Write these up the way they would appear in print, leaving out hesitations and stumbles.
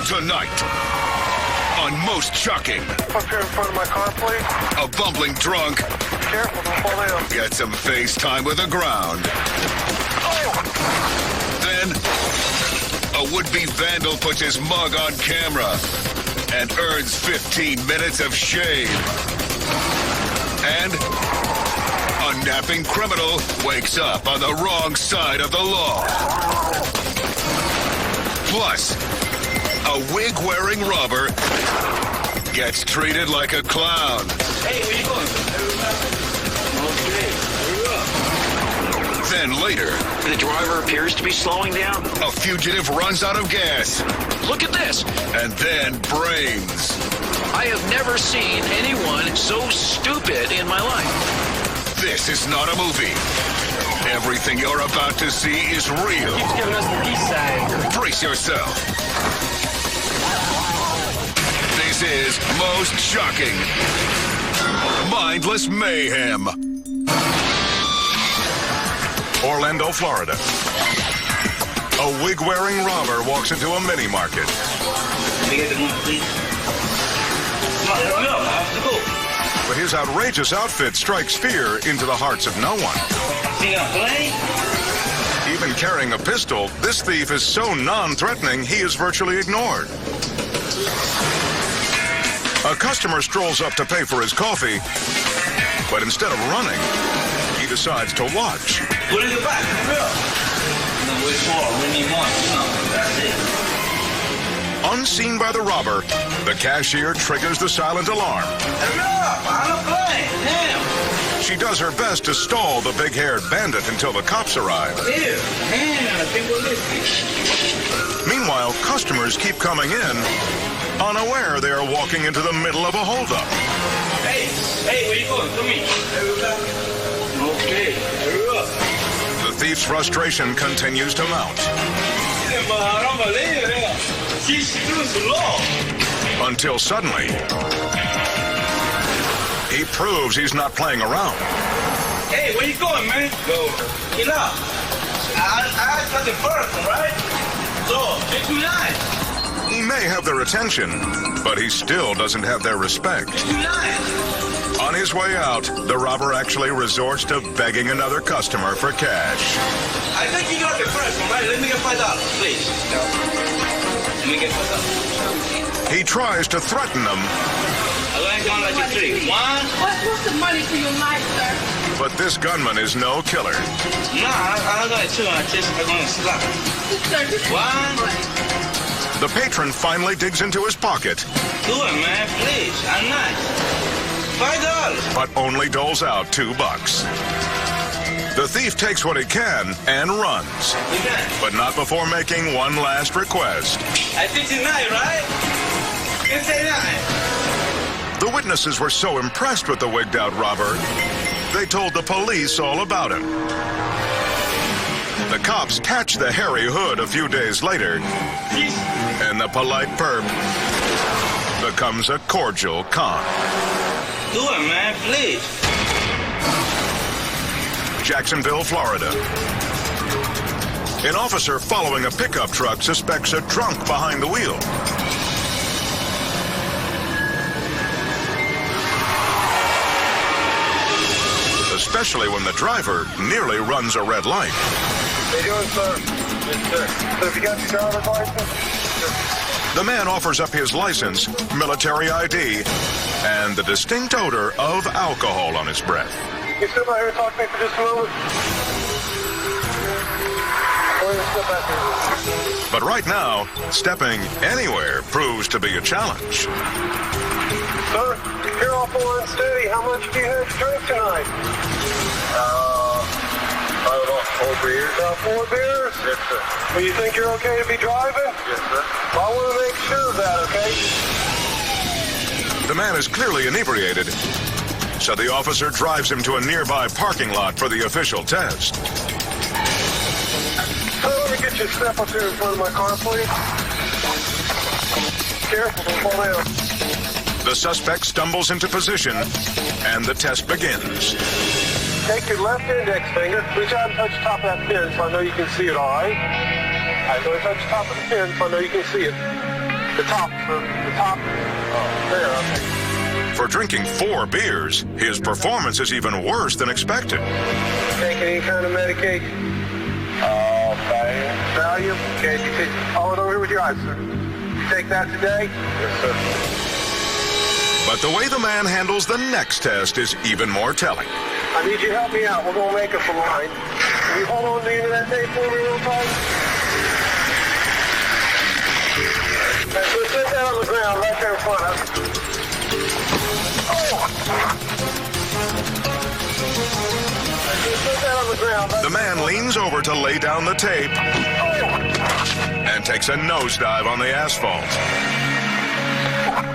Tonight, on Most Shocking, Up here in front of my car, please. a bumbling drunk Careful, don't fall down. gets some FaceTime with the ground. Then, a would-be vandal puts his mug on camera and earns 15 minutes of shame. And a napping criminal wakes up on the wrong side of the law. Plus, a wig-wearing robber gets treated like a clown. Hey, where you going? Okay. Then later, The driver appears to be slowing down. a fugitive runs out of gas. Look at this. And then brains. I have never seen anyone so stupid in my life. This is not a movie. Everything you're about to see is real. He's giving us the east side. Brace yourself. This is Most Shocking. Mindless Mayhem. Orlando, Florida. A wig-wearing robber walks into a mini-market. Let me get the money, please. No, I have to go. But his outrageous outfit strikes fear into the hearts of no one. See a plane? Even carrying a pistol, this thief is so non-threatening, he is virtually ignored. A customer strolls up to pay for his coffee, but instead of running, he decides to watch. Put it in the back. No, wait for. We need one. No, that's it. Unseen by the robber, the cashier triggers the silent alarm. Hurry up! I'm a plane. Damn. She does her best to stall the big-haired bandit until the cops arrive. Here. Man, people listening. Meanwhile, customers keep coming in, unaware they are walking into the middle of a holdup. Hey, where you going? Come here. Okay, hurry up. The thief's frustration continues to mount. Until suddenly, he proves he's not playing around. Hey, where you going, man? Go. Get up. I asked for the person, right? So, take me line. He may have their attention, but he still doesn't have their respect. Take me line. On his way out, the robber actually resorts to begging another customer for cash. I think you got the first one, right? Let me get $5, please. Let me get $5. He tries to threaten them, I'm going to count like a 3. 1. What's the money for your life, sir? but this gunman is no killer. No, I got it too. I'm going to slap. Sir, this is 1. money. The patron finally digs into his pocket, Do it, man, please. I'm not. $5. but only doles out $2. The thief takes what he can and runs, You got it. but not before making one last request. I think tonight, right? You say 9. The witnesses were so impressed with the wigged-out robber, they told the police all about him. The cops catch the hairy hood a few days later, and the polite perp becomes a cordial con. Do it, man, please. Jacksonville, Florida. An officer following a pickup truck suspects a drunk behind the wheel. Especially when the driver nearly runs a red light. How you doing, sir? Yes, sir. So if you got your driver's license? The man offers up his license, military ID, and the distinct odor of alcohol on his breath. You sit right here and talk to me for just a moment? Go ahead and step back here. But right now, stepping anywhere proves to be a challenge. Sir, you're off on steady. How much do you have to drink tonight? I don't know, 4 beers. 4 beers? Yes, sir. Well, you think you're okay to be driving? Yes, sir. Well, I want to make sure of that, okay? The man is clearly inebriated, so the officer drives him to a nearby parking lot for the official test. So let me get you a step up here in front of my car, please. Careful, don't fall down. The suspect stumbles into position, and the test begins. Take your left index finger, reach out and touch the top of that pin so I know you can see it, all right? All right, go ahead and touch the top of the pin so I know you can see it. The top, sir. The top. Oh, there, okay. For drinking 4 beers, his performance is even worse than expected. Taking any kind of medication? Valium? Okay, you take, hold it over here with your eyes, sir. You take that today? Yes, sir. But the way the man handles the next test is even more telling. I need you to help me out. We're going to make it for mine. Can you hold on to the end of that tape for me real tight? Just sit down on the ground right there in front of us. The man leans over to lay down the tape and takes a nosedive on the asphalt.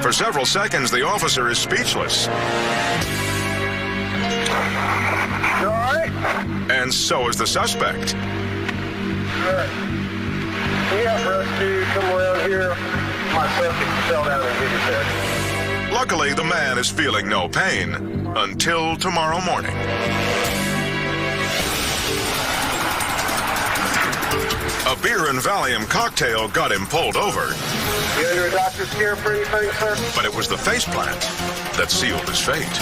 For several seconds, the officer is speechless. You all right? And so is the suspect. Good. We have for us to come around here. My subject fell down and hit his head. Luckily, the man is feeling no pain until tomorrow morning. A beer and Valium cocktail got him pulled over. You under a doctor's care for anything, sir? But it was the faceplant that sealed his fate.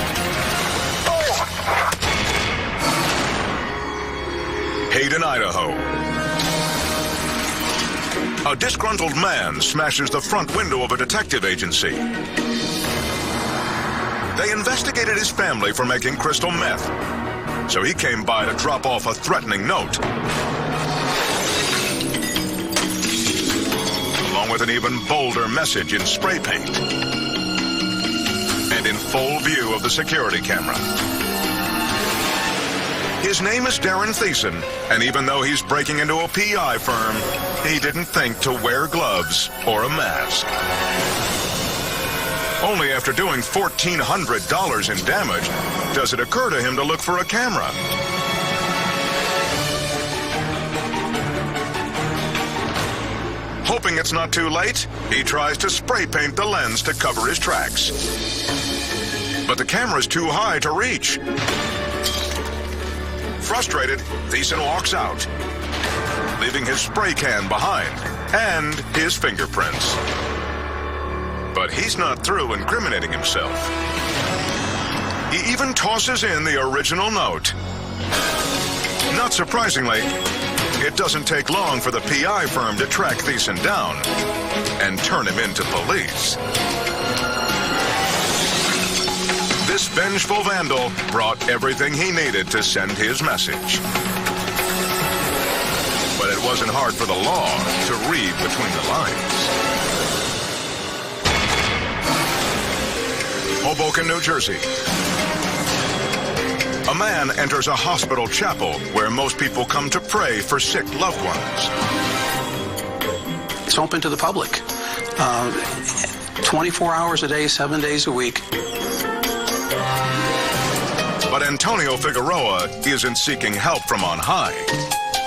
Hayden, Idaho. A disgruntled man smashes the front window of a detective agency. They investigated his family for making crystal meth, so he came by to drop off a threatening note, along with an even bolder message in spray paint and in full view of the security camera. His name is Darren Thiessen, and even though he's breaking into a PI firm, he didn't think to wear gloves or a mask. Only after doing $1,400 in damage does it occur to him to look for a camera. Hoping it's not too late, he tries to spray paint the lens to cover his tracks. But the camera's too high to reach. Frustrated, Thiessen walks out, leaving his spray can behind and his fingerprints. But he's not through incriminating himself. He even tosses in the original note. Not surprisingly, it doesn't take long for the PI firm to track Thiessen down and turn him into police. This vengeful vandal brought everything he needed to send his message. But it wasn't hard for the law to read between the lines. Hoboken, New Jersey. A man enters a hospital chapel where most people come to pray for sick loved ones. It's open to the public. 24 hours a day, 7 days a week. But Antonio Figueroa isn't seeking help from on high.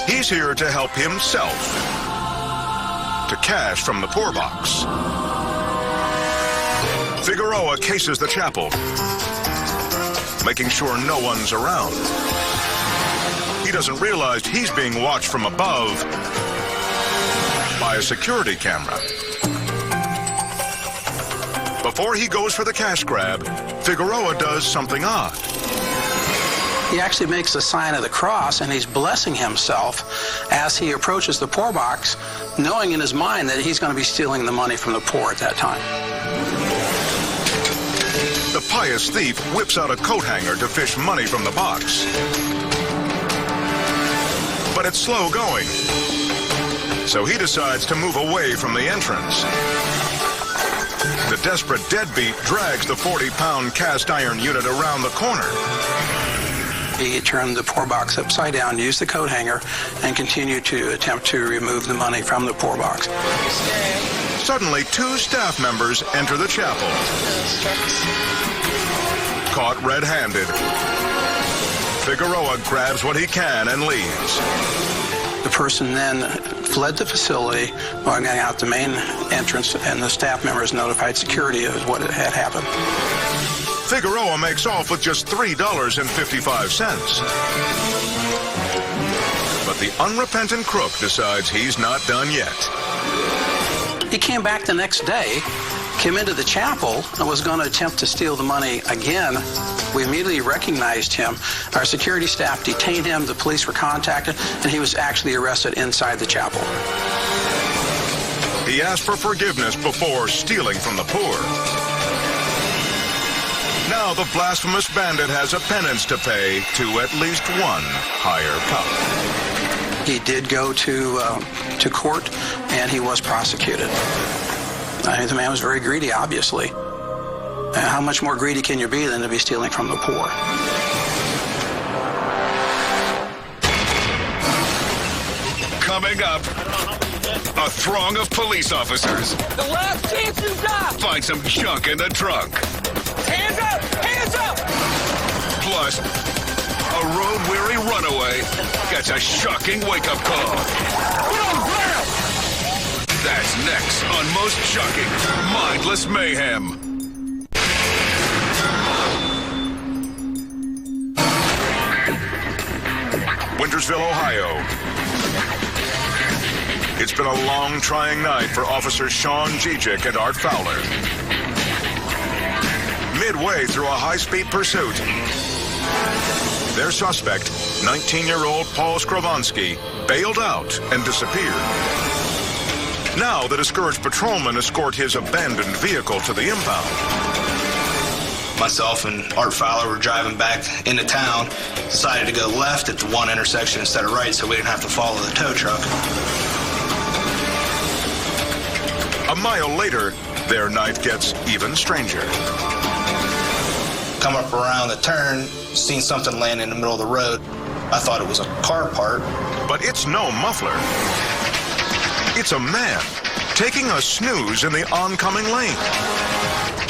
He's here to help himself to cash from the poor box. Figueroa cases the chapel, making sure no one's around. He doesn't realize he's being watched from above by a security camera. Before he goes for the cash grab, Figueroa does something odd. He actually makes the sign of the cross, and he's blessing himself as he approaches the poor box, knowing in his mind that he's going to be stealing the money from the poor at that time. The pious thief whips out a coat hanger to fish money from the box. But it's slow going, so he decides to move away from the entrance. The desperate deadbeat drags the 40-pound cast iron unit around the corner. He turned the poor box upside down, used the coat hanger, and continued to attempt to remove the money from the poor box. Suddenly, 2 staff members enter the chapel. Caught red-handed, Figueroa grabs what he can and leaves. The person then fled the facility, going out the main entrance, and the staff members notified security of what had happened. Figueroa makes off with just $3.55. But the unrepentant crook decides he's not done yet. He came back the next day, came into the chapel, and was going to attempt to steal the money again. We immediately recognized him. Our security staff detained him, the police were contacted, and he was actually arrested inside the chapel. He asked for forgiveness before stealing from the poor. Now the blasphemous bandit has a penance to pay to at least one higher power. He did go to court, and he was prosecuted. I mean, the man was very greedy, obviously. How much more greedy can you be than to be stealing from the poor? Coming up, a throng of police officers. The last chance you got! Find some junk in the trunk. Hands up! Hands up! Plus, a road-weary runaway gets a shocking wake-up call. That's next on Most Shocking, Mindless Mayhem. Wintersville, Ohio. It's been a long, trying night for Officers Sean Gijic and Art Fowler. Midway through a high-speed pursuit, their suspect, 19-year-old Paul Skrovansky, bailed out and disappeared. Now the discouraged patrolmen escort his abandoned vehicle to the impound. Myself and Art Fowler were driving back into town, decided to go left at the one intersection instead of right so we didn't have to follow the tow truck. A mile later, their night gets even stranger. Come up around the turn, seen something laying in the middle of the road. I thought it was a car part. But it's no muffler. It's a man taking a snooze in the oncoming lane.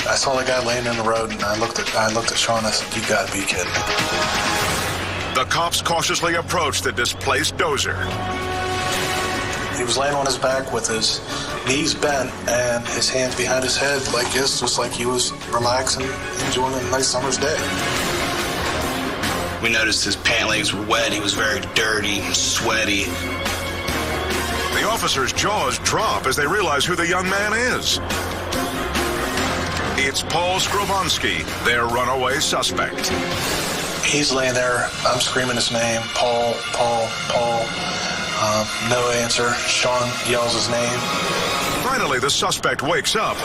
I saw the guy laying in the road, and I looked at Sean, and I said, "You gotta be kidding me." The cops cautiously approach the displaced dozer. He was laying on his back with his knees bent and his hands behind his head like this, just like he was relaxing, enjoying a nice summer's day. We noticed his pant legs were wet. He was very dirty, sweaty. The officers' jaws drop as they realize who the young man is. It's Paul Skrovansky, their runaway suspect. He's laying there. I'm screaming his name, Paul, Paul, Paul. No answer. Sean yells his name. Finally, the suspect wakes up,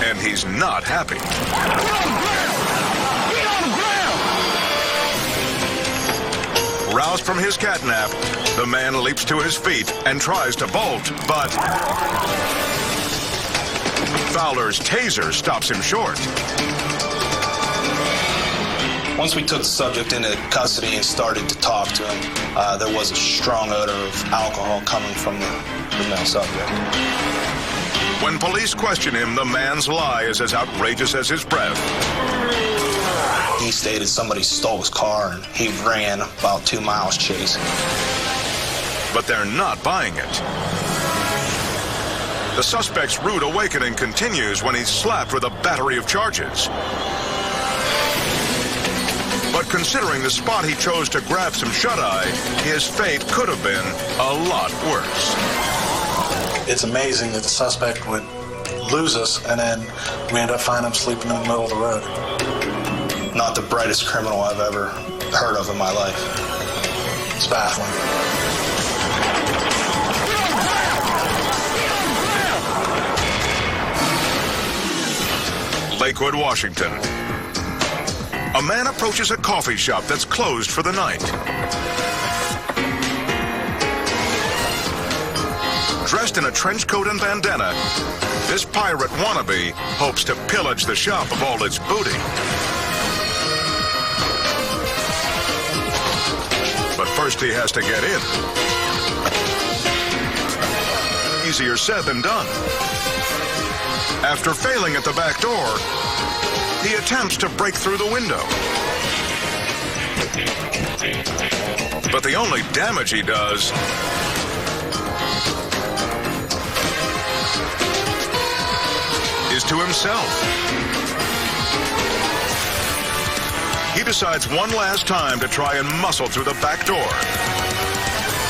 and he's not happy. Roused from his catnap, the man leaps to his feet and tries to bolt, but Fowler's taser stops him short. Once we took the subject into custody and started to talk to him, there was a strong odor of alcohol coming from the male subject. When police question him, the man's lie is as outrageous as his breath. He stated somebody stole his car and he ran about 2 miles chasing. But they're not buying it. The suspect's rude awakening continues when he's slapped with a battery of charges. But considering the spot he chose to grab some shut-eye, his fate could have been a lot worse. It's amazing that the suspect would lose us, and then we end up finding him sleeping in the middle of the road. Not the brightest criminal I've ever heard of in my life. It's baffling. Lakewood, Washington. A man approaches a coffee shop that's closed for the night. Dressed in a trench coat and bandana, this pirate wannabe hopes to pillage the shop of all its booty. But first he has to get in. Easier said than done. After failing at the back door, he attempts to break through the window. But the only damage he does is to himself. He decides one last time to try and muscle through the back door.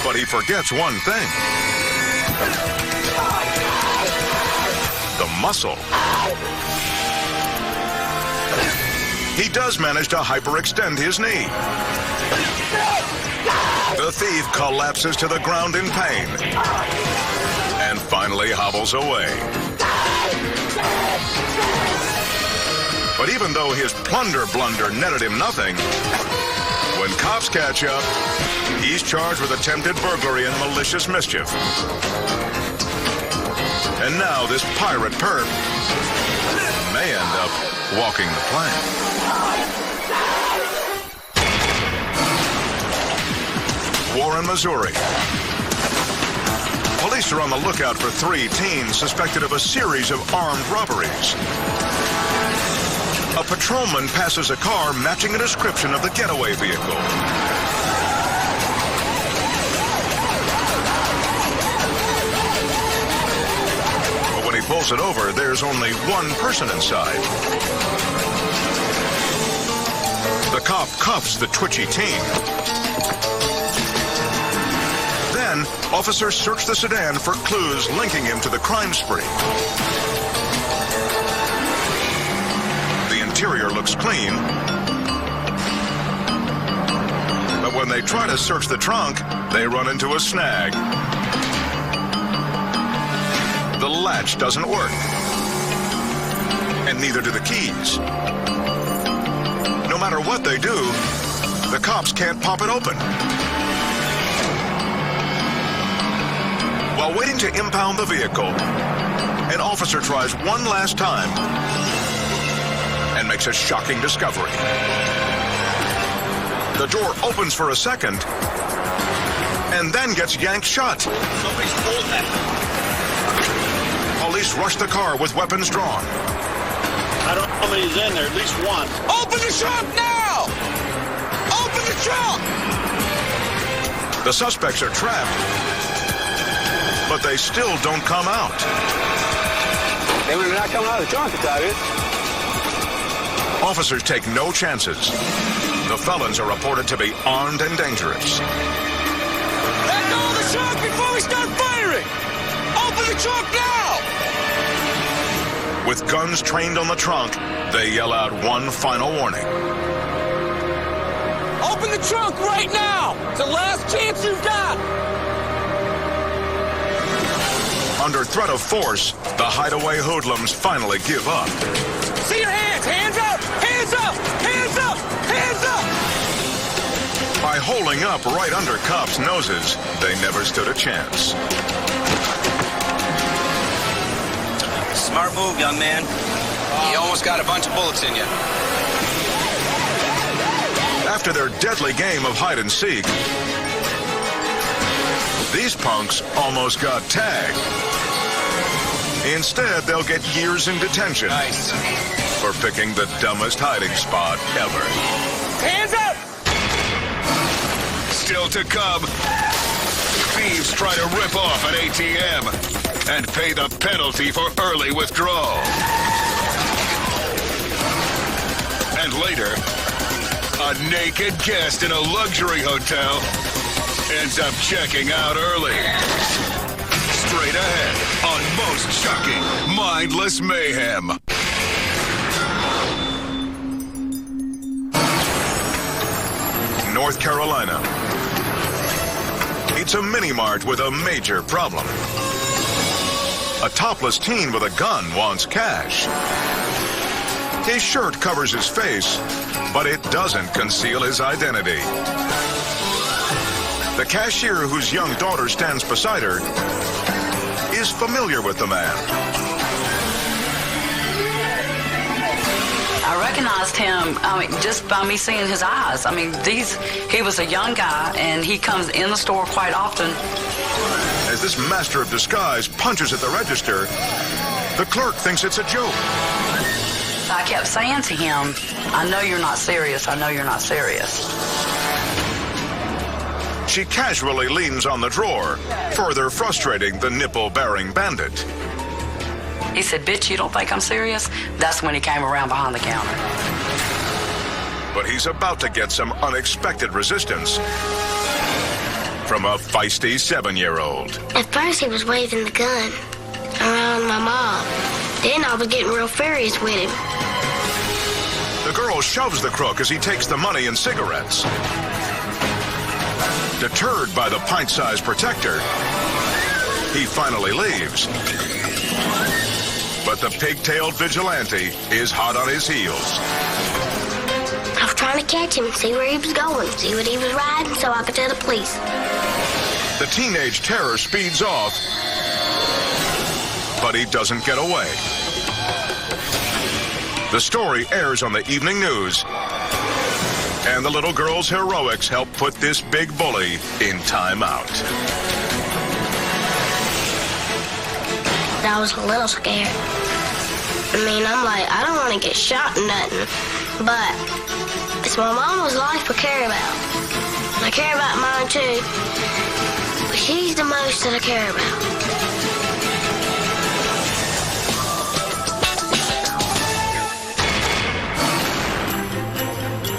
But he forgets one thing. muscle. He does manage to hyperextend his knee. The thief collapses to the ground in pain and finally hobbles away. But even though his plunder blunder netted him nothing, when cops catch up, he's charged with attempted burglary and malicious mischief. And now this pirate perp may end up walking the plank. Warren, Missouri. Police are on the lookout for 3 teens suspected of a series of armed robberies. A patrolman passes a car matching a description of the getaway vehicle. But when he pulls it over, there's only one person inside. The cop cuffs the twitchy teen. Then, officers search the sedan for clues linking him to the crime spree. The interior looks clean, but when they try to search the trunk, they run into a snag. The latch doesn't work, and neither do the keys. No matter what they do, the cops can't pop it open. While waiting to impound the vehicle, an officer tries one last time and makes a shocking discovery. The door opens for a second and then gets yanked shut. Somebody's pulled that. Police rush the car with weapons drawn. I don't know how many's in there, at least one. Open the trunk now! Open the trunk! The suspects are trapped, but they still don't come out. They were not coming out of the trunk, it's obvious. Officers take no chances. The felons are reported to be armed and dangerous. Let go of the trunk before we start firing! Open the trunk now! With guns trained on the trunk, they yell out one final warning. Open the trunk right now! It's the last chance you've got! Under threat of force, the hideaway hoodlums finally give up. See your hands! Hands up! Hands up! Hands up! Hands up! By holding up right under cops' noses, they never stood a chance. Smart move, young man. You almost got a bunch of bullets in you. After their deadly game of hide and seek, these punks almost got tagged. Instead, they'll get years in detention for picking the dumbest hiding spot ever. Hands up! Still to come, thieves try to rip off an ATM and pay the penalty for early withdrawal. And later, a naked guest in a luxury hotel ends up checking out early. Straight ahead on Most Shocking Mindless Mayhem. North Carolina. It's a mini-mart with a major problem. A topless teen with a gun wants cash. His shirt covers his face, but it doesn't conceal his identity. The cashier whose young daughter stands beside her is familiar with the man. I recognized him, just by me seeing his eyes. He was a young guy, and he comes in the store quite often. As this master of disguise punches at the register, the clerk thinks it's a joke. I kept saying to him, I know you're not serious. I know you're not serious. She casually leans on the drawer, further frustrating the nipple-bearing bandit. He said, bitch, you don't think I'm serious? That's when he came around behind the counter. But he's about to get some unexpected resistance from a feisty 7-year-old. At first he was waving the gun around my mom. Then I was getting real furious with him. The girl shoves the crook as he takes the money and cigarettes. Deterred by the pint-sized protector, he finally leaves. But the pig-tailed vigilante is hot on his heels. I was trying to catch him, see where he was going, see what he was riding, so I could tell the police. The teenage terror speeds off, but he doesn't get away. The story airs on the evening news, and the little girl's heroics help put this big bully in timeout. I was a little scared. I mean, I'm like, I don't want to get shot or nothing, but it's my mama's life I care about. And I care about mine too, but she's the most that I care about.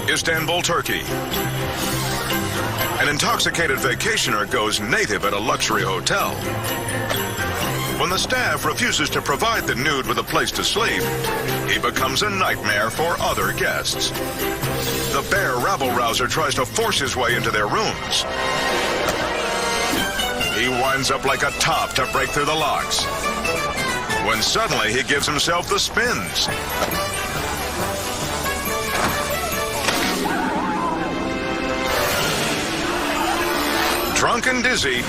Istanbul, Turkey. An intoxicated vacationer goes native at a luxury hotel. When the staff refuses to provide the nude with a place to sleep, he becomes a nightmare for other guests. The bear rabble-rouser tries to force his way into their rooms. He winds up like a top to break through the locks, when suddenly he gives himself the spins. Drunk and dizzy,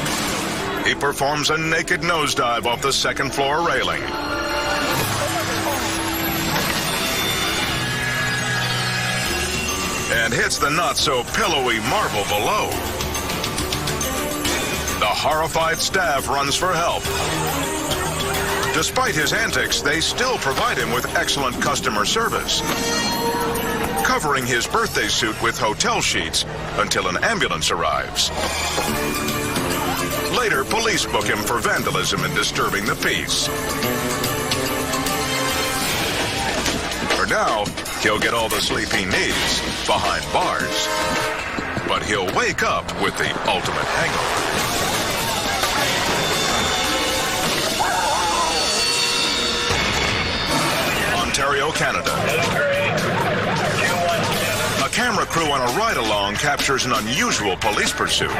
he performs a naked nosedive off the second-floor railing. And hits the not-so-pillowy marble below. The horrified staff runs for help. Despite his antics, they still provide him with excellent customer service, covering his birthday suit with hotel sheets until an ambulance arrives. Later, police book him for vandalism and disturbing the peace. For now, he'll get all the sleep he needs behind bars. But he'll wake up with the ultimate hangover. Ontario, Canada. A camera crew on a ride-along captures an unusual police pursuit.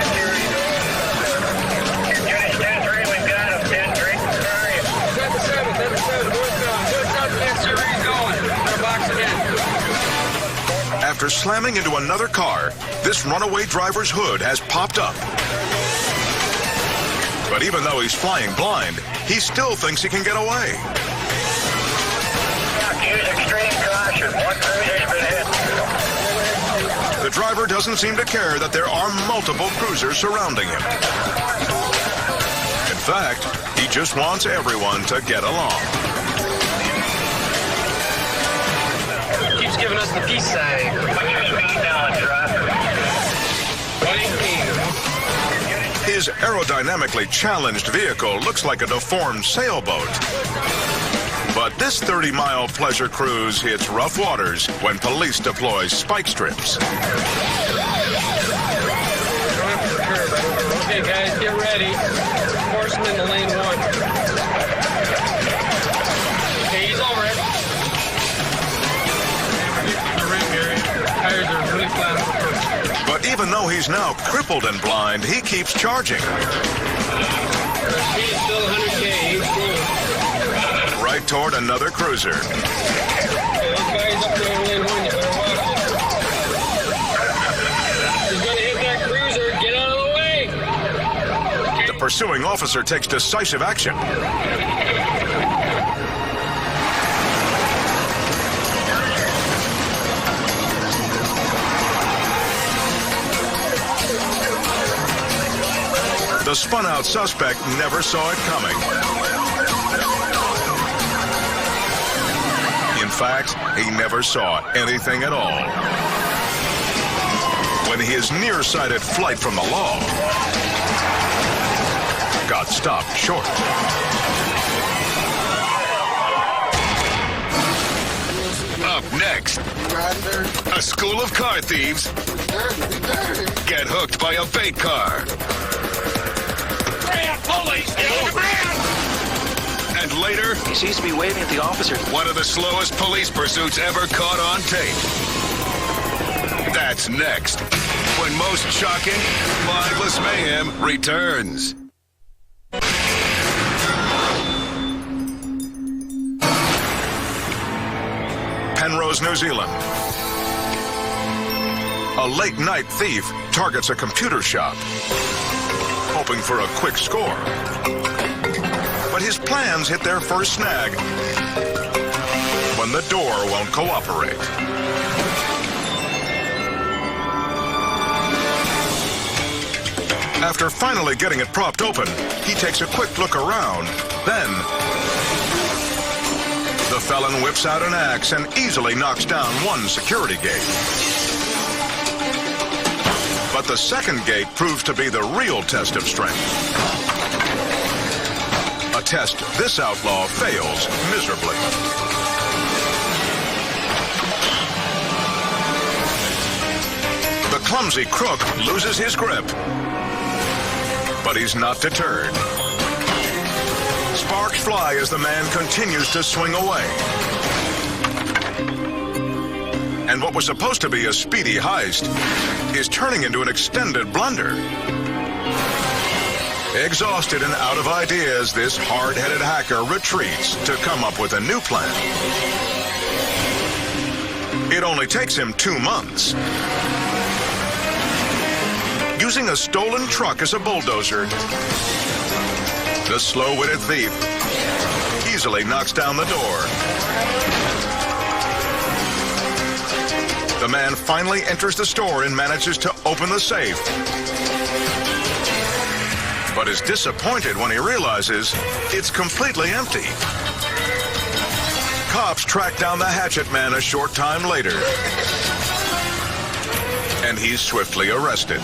After slamming into another car, this runaway driver's hood has popped up. But even though he's flying blind, he still thinks he can get away. Use extreme caution. One cruiser has been hit. The driver doesn't seem to care that there are multiple cruisers surrounding him. In fact, he just wants everyone to get along. Keeps giving us the peace sign. What's your speed now, driver? 118. His aerodynamically challenged vehicle looks like a deformed sailboat. But this 30-mile pleasure cruise hits rough waters when police deploy spike strips. Okay, guys, get ready. Horseman in lane 1. Okay, he's all right. Tires are really flat. But even though he's now crippled and blind, he keeps charging. Speed's still 100K. He's cool. Right toward another cruiser. Okay, those guys up there in lane 1, you better watch it. He's gonna hit that cruiser. Get out of the way. The pursuing officer takes decisive action. The spun-out suspect never saw it coming. In fact, he never saw anything at all. When his nearsighted flight from the law got stopped short. Up next, a school of car thieves get hooked by a bait car. Police! And later... He seems to be waving at the officer. One of the slowest police pursuits ever caught on tape. That's next, when most shocking, mindless mayhem returns. Penrose, New Zealand. A late-night thief targets a computer shop, hoping for a quick score. But his plans hit their first snag when the door won't cooperate. After finally getting it propped open, he takes a quick look around. Then, the felon whips out an axe and easily knocks down one security gate. But the second gate proves to be the real test of strength. A test this outlaw fails miserably. The clumsy crook loses his grip. But he's not deterred. Sparks fly as the man continues to swing away. And what was supposed to be a speedy heist is turning into an extended blunder. Exhausted and out of ideas, this hard-headed hacker retreats to come up with a new plan. It only takes him 2 months. Using a stolen truck as a bulldozer, the slow-witted thief easily knocks down the door. The man finally enters the store and manages to open the safe, but is disappointed when he realizes it's completely empty. Cops track down the hatchet man a short time later, and he's swiftly arrested.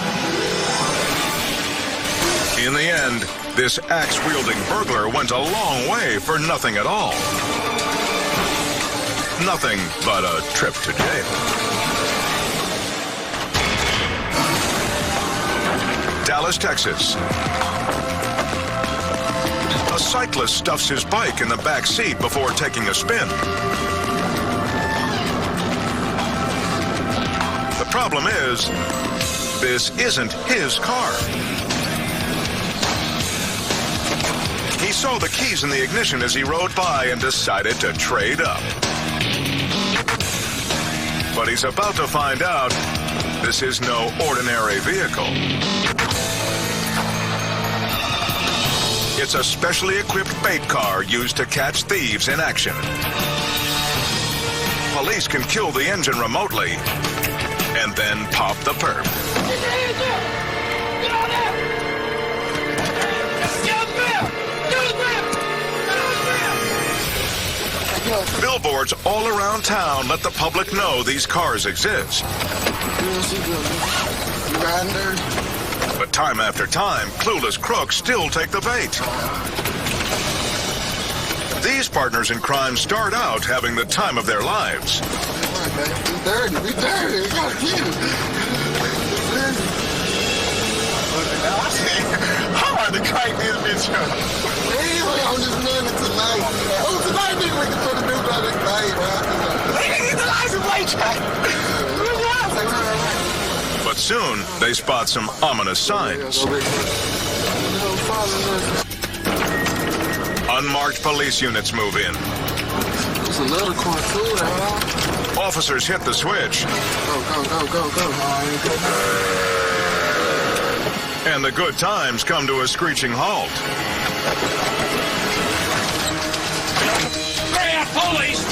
In the end, this axe-wielding burglar went a long way for nothing at all. Nothing but a trip to jail. Dallas, Texas. A cyclist stuffs his bike in the back seat before taking a spin. The problem is, this isn't his car. He saw the keys in the ignition as he rode by and decided to trade up. But he's about to find out this is no ordinary vehicle. It's a specially equipped bait car used to catch thieves in action. Police can kill the engine remotely and then pop the perp. Billboards all around town let the public know these cars exist. But time after time, clueless crooks still take the bait. These partners in crime start out having the time of their lives. We dirty. We gotta keep it. I'm about to crank this bitch up. I'm just running tonight. Oh, tonight we can put the new brother tonight, bro. We can get the license plate check. But soon, they spot some ominous signs. Unmarked police units move in. There's another car too, huh? Officers hit the switch. Go. And the good times come to a screeching halt. Police!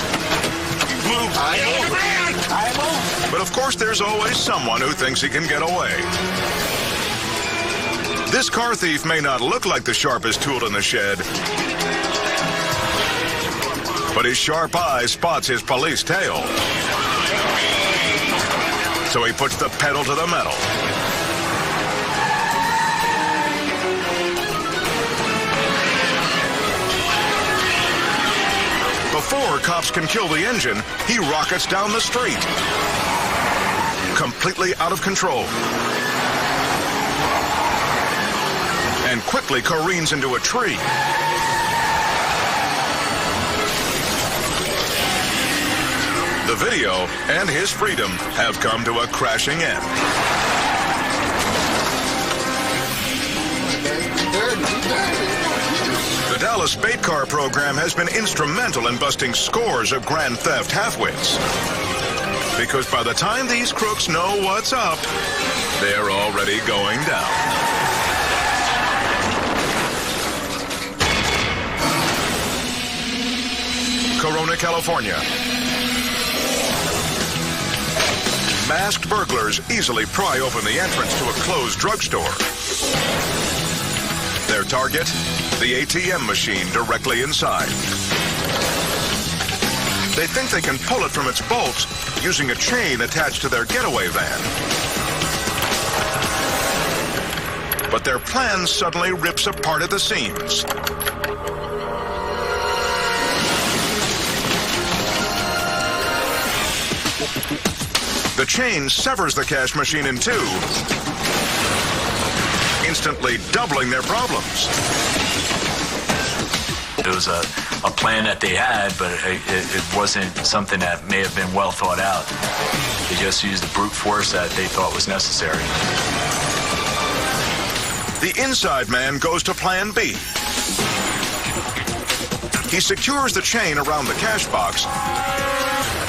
Move! But of course, there's always someone who thinks he can get away. This car thief may not look like the sharpest tool in the shed, but his sharp eye spots his police tail. So he puts the pedal to the metal. Before cops can kill the engine, he rockets down the street, completely out of control, and quickly careens into a tree. The video and his freedom have come to a crashing end. The Dallas Bait Car program has been instrumental in busting scores of grand theft halfwits. Because by the time these crooks know what's up, they're already going down. Corona, California. Masked burglars easily pry open the entrance to a closed drugstore. Their target, the ATM machine directly inside. They think they can pull it from its bolts using a chain attached to their getaway van. But their plan suddenly rips apart at the seams. The chain severs the cash machine in two, instantly doubling their problems. It was a plan that they had, but it wasn't something that may have been well thought out. They just used the brute force that they thought was necessary. The inside man goes to plan B. He secures the chain around the cash box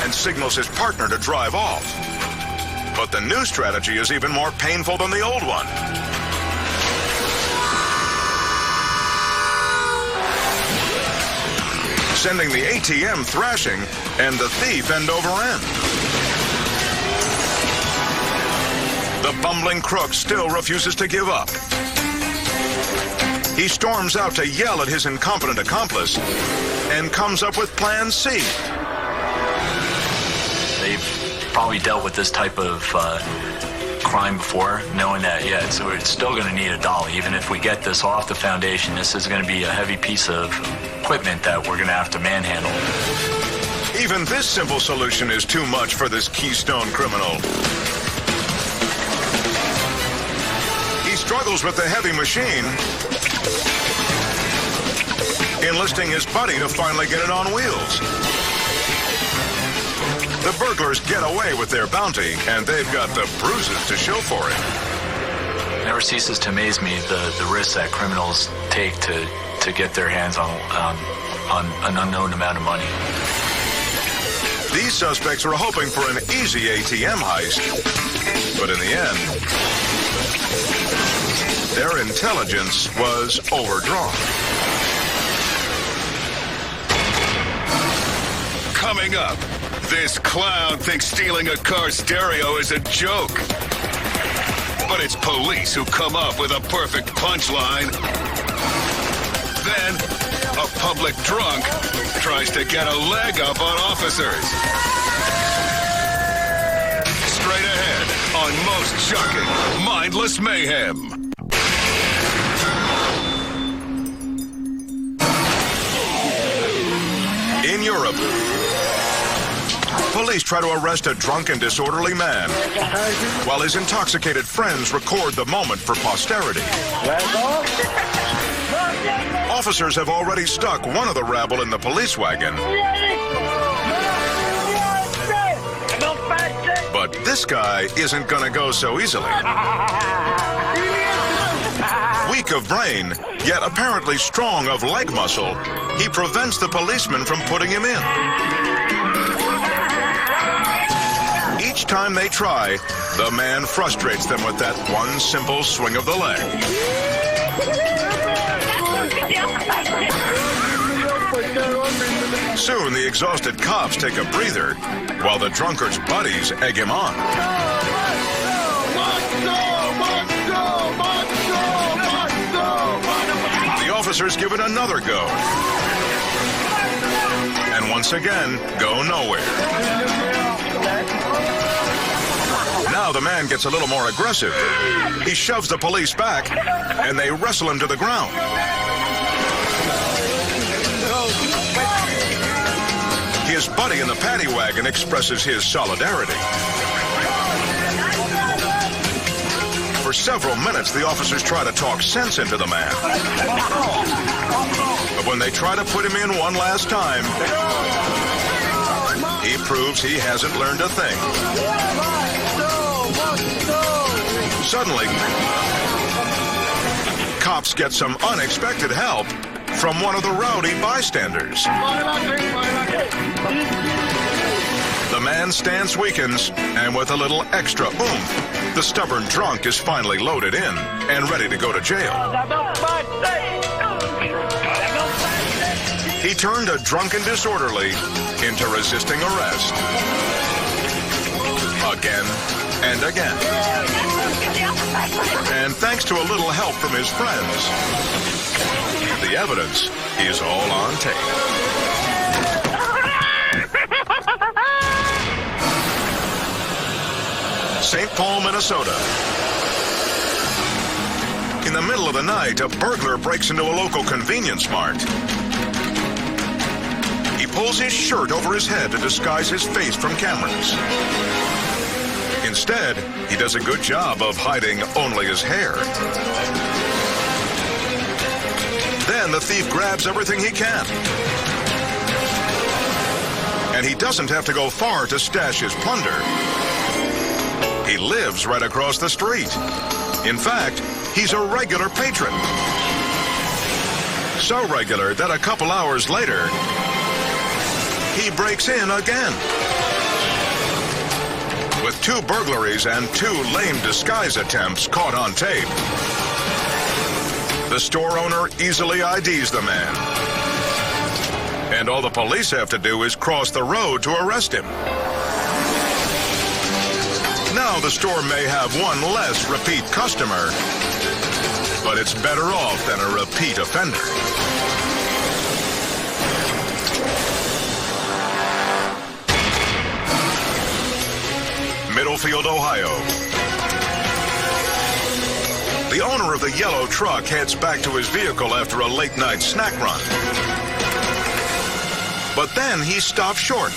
and signals his partner to drive off. But the new strategy is even more painful than the old one. Sending the ATM thrashing and the thief end over end. The bumbling crook still refuses to give up. He storms out to yell at his incompetent accomplice and comes up with Plan C. They've probably dealt with this type of crime before, knowing that, yeah, so it's still going to need a dolly. Even if we get this off the foundation, this is going to be a heavy piece of equipment that we're going to have to manhandle. Even this simple solution is too much for this Keystone criminal. He struggles with the heavy machine, enlisting his buddy to finally get it on wheels. The burglars get away with their bounty, and they've got the bruises to show for it. It never ceases to amaze me the risks that criminals take to get their hands on an unknown amount of money. These suspects were hoping for an easy ATM heist, but in the end, their intelligence was overdrawn. Coming up, this clown thinks stealing a car stereo is a joke. But it's police who come up with a perfect punchline. Then, a public drunk tries to get a leg up on officers. Straight ahead on Most Shocking, Mindless Mayhem. In Europe, police try to arrest a drunk and disorderly man, while his intoxicated friends record the moment for posterity. Officers have already stuck one of the rabble in the police wagon. But this guy isn't gonna go so easily. Weak of brain, yet apparently strong of leg muscle, he prevents the policeman from putting him in. Each time they try, the man frustrates them with that one simple swing of the leg. Soon, the exhausted cops take a breather, while the drunkard's buddies egg him on. The officers give it another go. And once again, go nowhere. Now the man gets a little more aggressive. He shoves the police back, and they wrestle him to the ground. His buddy in the paddy wagon expresses his solidarity. For several minutes, the officers try to talk sense into the man. But when they try to put him in one last time, he proves he hasn't learned a thing. Suddenly, cops get some unexpected help from one of the rowdy bystanders. The man's stance weakens, and with a little extra oomph, the stubborn drunk is finally loaded in and ready to go to jail. He turned a drunken disorderly into resisting arrest. Again and again. And thanks to a little help from his friends, the evidence is all on tape. St. Paul, Minnesota. In the middle of the night, a burglar breaks into a local convenience mart. He pulls his shirt over his head to disguise his face from cameras. Instead, he does a good job of hiding only his hair. Then the thief grabs everything he can. And he doesn't have to go far to stash his plunder. He lives right across the street. In fact, he's a regular patron. So regular that a couple hours later, he breaks in again. With 2 burglaries and 2 lame disguise attempts caught on tape, the store owner easily IDs the man. And all the police have to do is cross the road to arrest him. Now the store may have one less repeat customer, but it's better off than a repeat offender. Middlefield, Ohio. The owner of the yellow truck heads back to his vehicle after a late-night snack run. But then he stops short.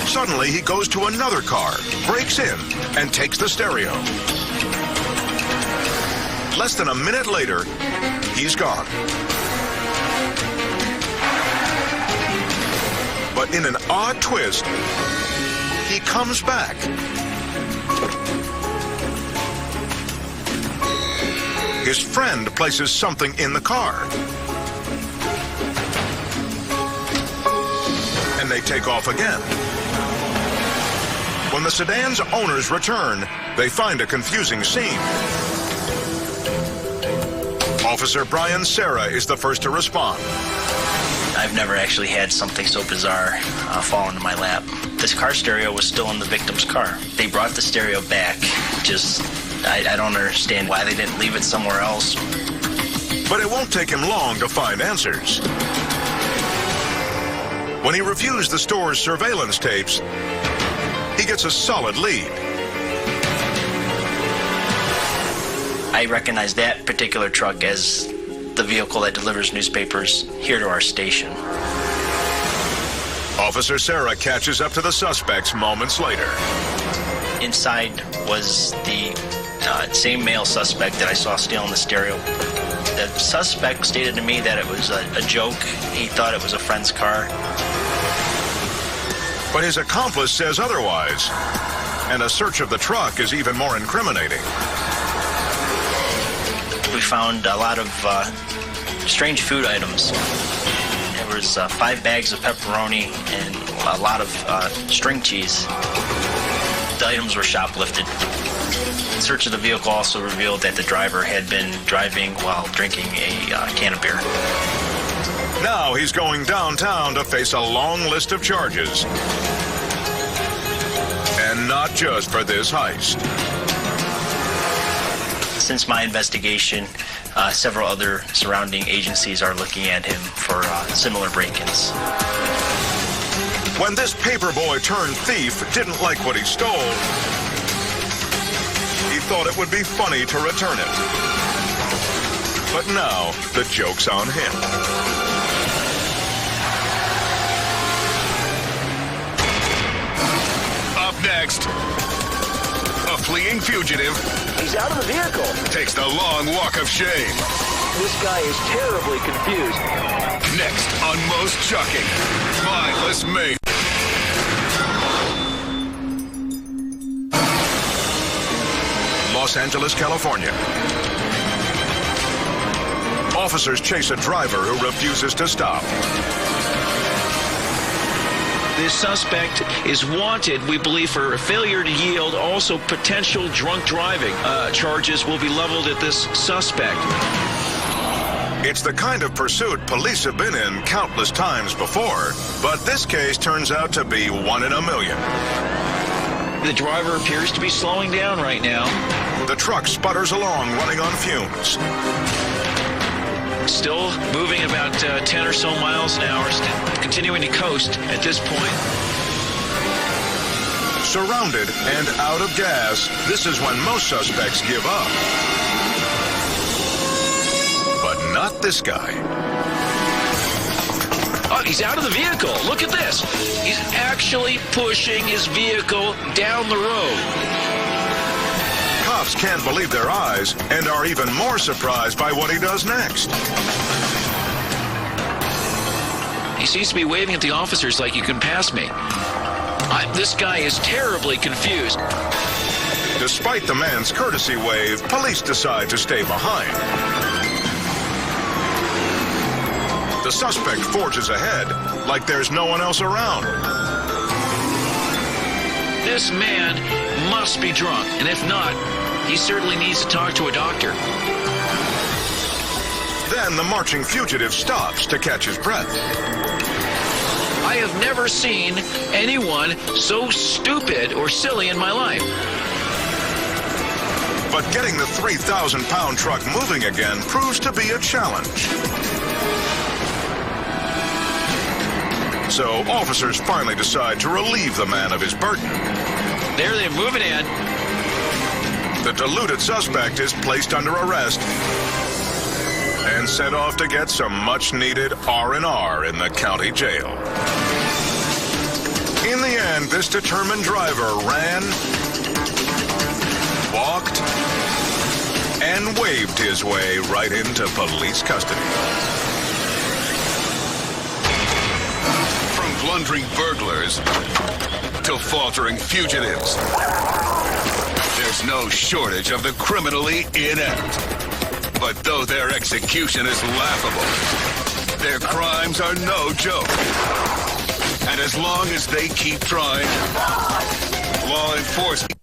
Suddenly, he goes to another car, breaks in, and takes the stereo. Less than a minute later, he's gone. But in an odd twist, he comes back. His friend places something in the car. And they take off again. When the sedan's owners return, they find a confusing scene. Officer Brian Serra is the first to respond. I've never actually had something so bizarre fall into my lap. This car stereo was still in the victim's car. They brought the stereo back. I don't understand why they didn't leave it somewhere else. But it won't take him long to find answers. When he reviews the store's surveillance tapes, he gets a solid lead. I recognize that particular truck as the vehicle that delivers newspapers here to our station. Officer Serra catches up to the suspects moments later. Inside was the same male suspect that I saw stealing the stereo. The suspect stated to me that it was a joke. He thought it was a friend's car. But his accomplice says otherwise, and a search of the truck is even more incriminating. We found a lot of strange food items. There was 5 bags of pepperoni and a lot of string cheese. The items were shoplifted. The search of the vehicle also revealed that the driver had been driving while drinking a can of beer. Now he's going downtown to face a long list of charges. And not just for this heist. Since my investigation, several other surrounding agencies are looking at him for similar break-ins. When this paperboy turned thief didn't like what he stole, he thought it would be funny to return it. But now the joke's on him. Up next, a fleeing fugitive. He's out of the vehicle. Takes the long walk of shame. This guy is terribly confused. Next on Most Shocking, Mindless Mayhem. Los Angeles, California. Officers chase a driver who refuses to stop. This suspect is wanted, we believe, for failure to yield, also potential drunk driving. Charges will be leveled at this suspect. It's the kind of pursuit police have been in countless times before, but this case turns out to be one in a million. The driver appears to be slowing down right now. The truck sputters along, running on fumes. Still moving about 10 or so miles an hour, continuing to coast at this point. Surrounded and out of gas, this is when most suspects give up. But not this guy. Oh, he's out of the vehicle. Look at this. He's actually pushing his vehicle down the road. Cops can't believe their eyes and are even more surprised by what he does next. He seems to be waving at the officers like, you can pass me. This guy is terribly confused. Despite the man's courtesy wave, police decide to stay behind. The suspect forges ahead like there's no one else around. This man must be drunk, and if not, he certainly needs to talk to a doctor. Then the marching fugitive stops to catch his breath. I have never seen anyone so stupid or silly in my life. But getting the 3,000-pound truck moving again proves to be a challenge. So officers finally decide to relieve the man of his burden. There they move it in. The deluded suspect is placed under arrest and sent off to get some much-needed R&R in the county jail. In the end, this determined driver ran, walked, and waved his way right into police custody. From blundering burglars to faltering fugitives, there's no shortage of the criminally inept. But though their execution is laughable, their crimes are no joke. And as long as they keep trying, law enforcement